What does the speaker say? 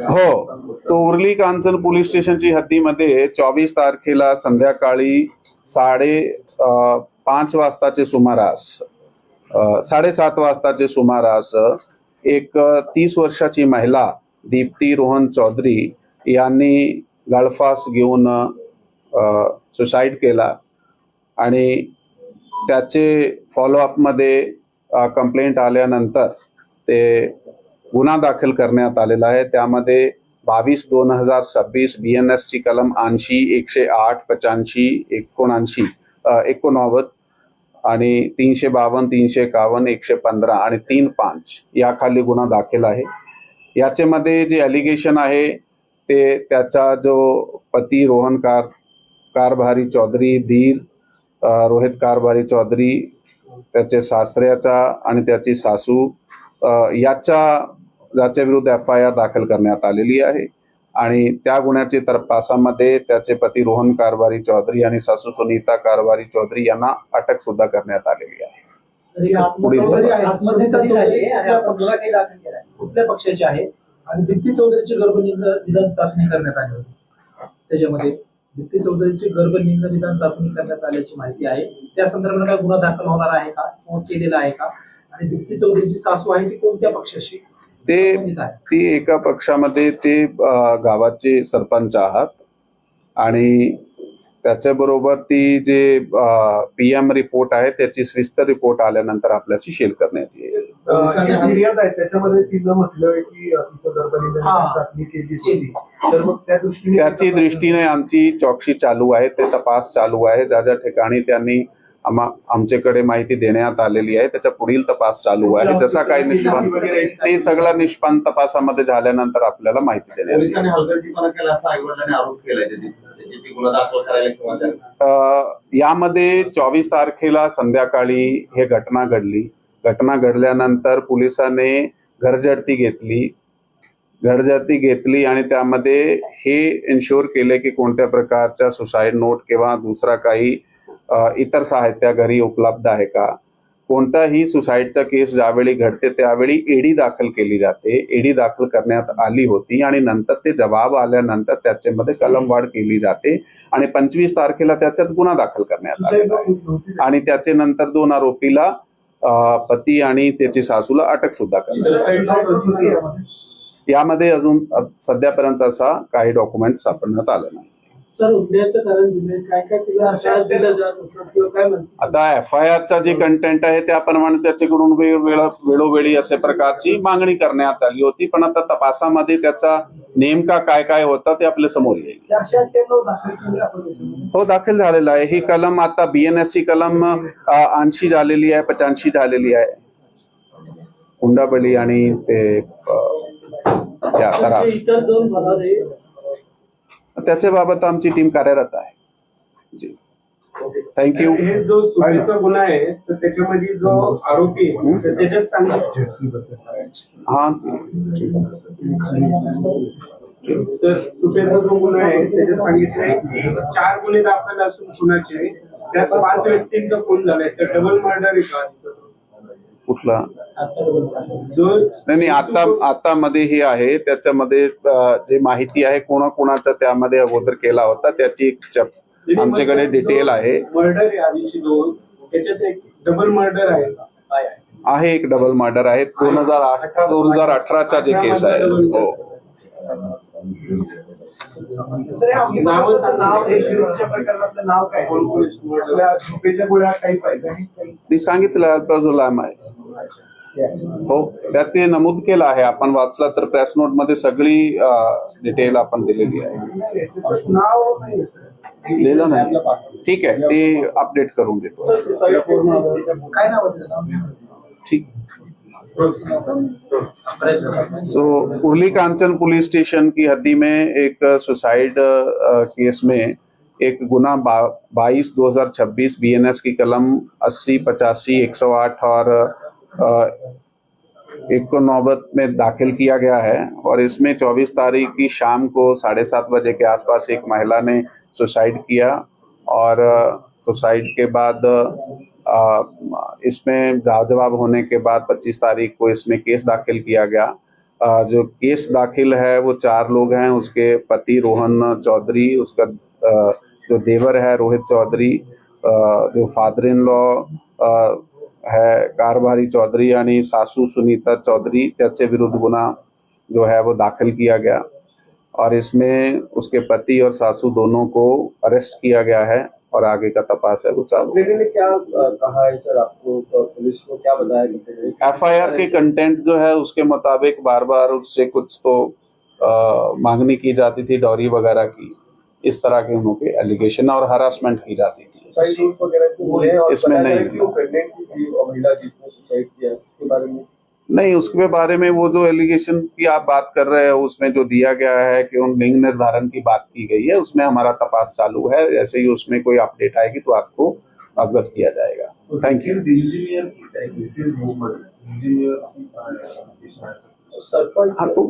हो, तो उर्ली कांचन पोलीस स्टेशनची हद्दीमध्ये 24 तारखेला संध्याकाळी 5:30 वाजताचे सुमारास 7:30 वाजताचे सुमारास एक 30 वर्षाची महिला दीप्ती रोहन चौधरी यांनी गळफास घेऊन सुसाईड केला आणि त्याचे फॉलोअपमध्ये कंप्लेंट आल्यानंतर ते गुन्हा दाखल करण्यात आलेला आहे। त्यामध्ये 22/2026 BNS ची कलम 80, 108, 85, 79, 89 आणि 352, 351, 115 आणि 3-5 या खाली गुन्हा दाखल आहे। याच्यामध्ये जे ॲलिगेशन आहे ते त्याचा जो पती रोहन कारभारी चौधरी, धीर रोहित कारभारी चौधरी, त्याचे सासऱ्याचा आणि त्याची सासू याच्या विरुद्ध FIR दाखल करण्यात आलेली आहे आणि त्या गुन्ह्याच्या तपासामध्ये त्याचे पती रोहन कारभारी चौधरी आणि सासू सुनीता कारभारी चौधरी यांना अटक सुद्धा करण्यात आलेली आहे। कुठल्या पक्षाचे आहे आणि दीप्ती चौधरीची गर्भनिदान चाचणी करण्यात आली होती, त्याच्यामध्ये दीप्ती चौधरीची गर्भनिदान चाचणी करण्यात आल्याची माहिती आहे। त्या संदर्भात गुन्हा दाखल होणार आहे का, केलेला आहे का, आणि दीप्ती चौधरीची सासू आहे ती कोणत्या पक्षाशी? ती एका पक्षामध्ये ते गावाचे सरपंच आहात आणि त्याच्याबरोबर ती जे PM रिपोर्ट आहे त्याची सविस्तर रिपोर्ट आल्यानंतर आपल्याशी शेअर करण्यात येईल। फिर्याद आहे त्याच्यामध्ये तिनं म्हटलं की चाचणी केली होती, तर मग त्याची दृष्टीने आमची चौकशी चालू आहे, ते तपास चालू आहे। ज्या ज्या ठिकाणी त्यांनी आमच्याकडे माहिती देण्यात आलेली आहे त्याचा पुढील तपास चालू आहे। जसा काही निष्पन्न ते सगळं निष्पन्न तपासामध्ये झाल्यानंतर आपल्याला माहिती देण्यात पोलिसांनी हलगर्जीपणा केला असा आई-वडिलांनी आरोप केलाय, गुन्हा दाखल करायला यामध्ये 24 तारखेला संध्याकाळी हे घटना घडली। घटना घडल्यानंतर पोलिसांनी घरजडती घेतली आणि त्यामध्ये हे इन्शुअर केले की कोणत्या प्रकारचा सुसाईड नोट किंवा दुसरा काही इतर साहित्य घरी उपलब्ध आहे का। कोणताही सुसाईडचा केस ज्यावेळी घडते त्यावेळी ED दाखल केली जाते। ED दाखल करण्यात आली होती आणि नंतर ते जबाब आल्यानंतर त्याच्यामध्ये कलमवाढ केली जाते आणि 25 तारखेला त्याच्यात गुन्हा दाखल करण्यात आला आणि त्याचे नंतर 2 आरोपीला पती आणि त्याची सासूला अटक सुद्धा करण्यात। यामध्ये अजून सध्यापर्यंत असा काही डॉक्युमेंट सापडण्यात आलं नाही। आता FIRचा जे कंटेंट आहे त्याप्रमाणे त्याच्याकडून वेळोवेळी अशा प्रकारची मागणी करण्यात आली होती, पण आता तपासामध्ये त्याचा नेमका काय काय होता ते आपल्या समोर येईल। हो, दाखल झालेला आहे। ही कलम आता BNS ची कलम 80 झालेली आहे, 85 झालेली आहे। हुंडाबळी आणि ते त्याच्या बाबत आमची टीम कार्यरत आहे। जी, थँक्यू। जो सुपारीचा गुन्हा आहे तर त्याच्यामध्ये जो आरोपी आहे त्याच्यात सांगितलं सर, सुपेचा जो गुन्हा आहे त्याच्यात सांगितलंय की 4 गुन्हे दाखल असून खुनाचे त्यात 5 व्यक्तींचा खून झालाय, तर डबल मर्डर आहे का? कुठला? नाही, आता मध्ये हे आहे त्याच्यामध्ये जे माहिती आहे कोणाकोणाचा त्यामध्ये अगोदर केला होता त्याची आमच्याकडे डिटेल आहे। मर्डर आहे आधीची 2, त्याच्यात एक डबल मर्डर आहे, एक डबल मर्डर आहे 2018चा जे केस आहे। हो, नाव काय? मी सांगितलं अल्पाजुलाम आहे। हो, त्यात ते नमूद केलं आहे, आपण वाचला तर प्रेस नोट मध्ये सगळी डिटेल आपण दिलेली आहे। लिहिलं नाही? ठीक आहे, ते अपडेट करून देतो। ठीक। सो उर्ली कांचन पुलिस स्टेशन की हद्दी में एक सुसाइड केस में एक गुना 22/2026 BNS की कलम 80, 85, 108 और 89 में दाखिल किया गया है और इसमें 24 तारीख की शाम को 7:30 बजे के आसपास एक महिला ने सुसाइड किया और सुसाइड के बाद इसमें जवाब होने के बाद 25 तारीख को इसमें केस दाखिल किया गया। जो केस दाखिल है वो 4 लोग हैं, उसके पति रोहन चौधरी, उसका जो देवर है रोहित चौधरी, जो फादर इन लॉ है कारभारी चौधरी यानी सासू सुनीता चौधरी, जिसके विरुद्ध गुना जो है वो दाखिल किया गया और इसमें उसके पति और सासू दोनों को अरेस्ट किया गया है और आगे का तपास है वो चालू। ने क्या कहा है सर आपको, पुलिस को क्या बताया? एफआईआर के कंटेंट जो है उसके मुताबिक बार बार उससे कुछ तो मांगनी की जाती थी, डॉरी वगैरह की, इस तरह के उनके एलिगेशन और हरासमेंट की जाती थी। इसमें नहीं, महिला जिसने सुसाइड किया उसके बारे में नहीं, उसके बारे में वो जो एलिगेशन की आप बात कर रहे हो उसमें जो दिया गया है कि उन लिंग निर्धारण की बात की गई है, उसमें हमारा तपास चालू है। जैसे ही उसमें कोई अपडेट आएगी तो आपको अवगत किया जाएगा। Thank you. सरपंच हाँ, तो